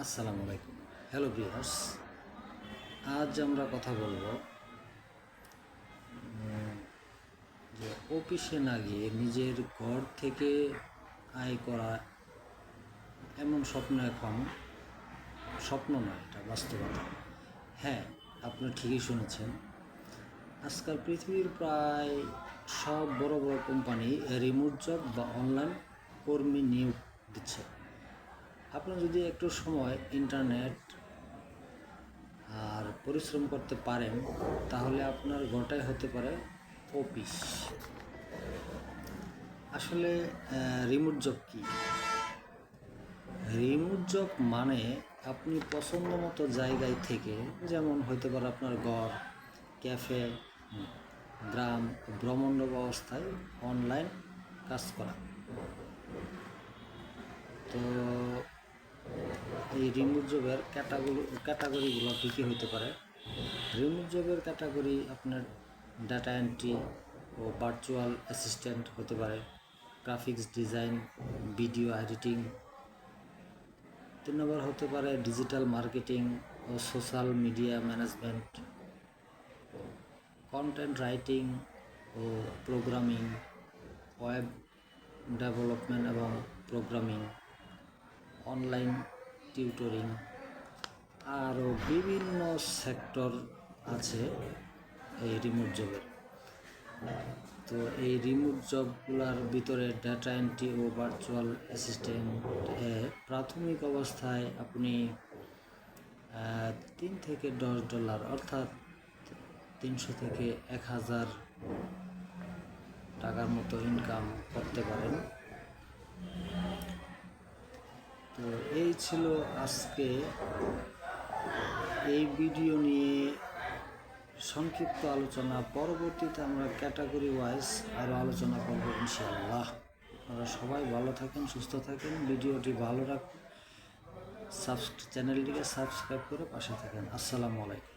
আসসালামু আলাইকুম। Hello viewers, আজ আমরা কথা বলবো যে অফিসে না গিয়ে নিজের ঘর থেকে আয় করা এমন স্বপ্ন এখন স্বপ্ন নয়, এটা বাস্তবতা। হ্যাঁ, আপনি ঠিকই শুনেছেন। আজকাল পৃথিবীর প্রায় সব বড় বড় কোম্পানি রিমোট জব বা অনলাইন কর্মী নিয়োগ দিচ্ছে। আপনি যদি একটু সময় ইন্টারনেট আর পরিশ্রম করতে পারেন, তাহলে আপনার ঘরটাই হতে পারে অফিস। আসলে রিমোট জব কি? রিমোট জব মানে আপনি পছন্দ মতো জায়গায় থেকে, যেমন হতে পারে আপনার ঘর, ক্যাফে, গ্রাম, ভ্রমণ অবস্থায় অনলাইন কাজ করা। তো এই রিমোট জবের ক্যাটাগরিগুলো কী কী হতে পারে? রিমোট জবের ক্যাটাগরি আপনার ডাটা এন্ট্রি ও ভার্চুয়াল অ্যাসিস্ট্যান্ট হতে পারে, graphics design, video editing. 3 number হতে পারে ডিজিটাল মার্কেটিং ও social media management, content writing ও প্রোগ্রামিং, ওয়েব ডেভেলপমেন্ট এবং প্রোগ্রামিং, অনলাইন টিউটরিং। আরও বিভিন্ন সেক্টর আছে এই রিমোট জবের। তো এই রিমোট জবগুলোর ভিতরে ডাটা এন্ট্রি ও ভার্চুয়াল অ্যাসিস্ট্যান্টে প্রাথমিক অবস্থায় আপনি 3 থেকে $10 অর্থাৎ 300 থেকে 1000 টাকার মতো ইনকাম করতে পারেন। তো এই ছিল আজকে এই ভিডিও নিয়ে সংক্ষিপ্ত আলোচনা। পরবর্তীতে আমরা ক্যাটাগরি ওয়াইজ আরও আলোচনা করব ইনশাআল্লাহ। আপনারা সবাই ভালো থাকেন, সুস্থ থাকেন, ভিডিওটি ভালো রাখুন, চ্যানেলটিকে সাবস্ক্রাইব করে পাশে থাকেন। আসসালামু আলাইকুম।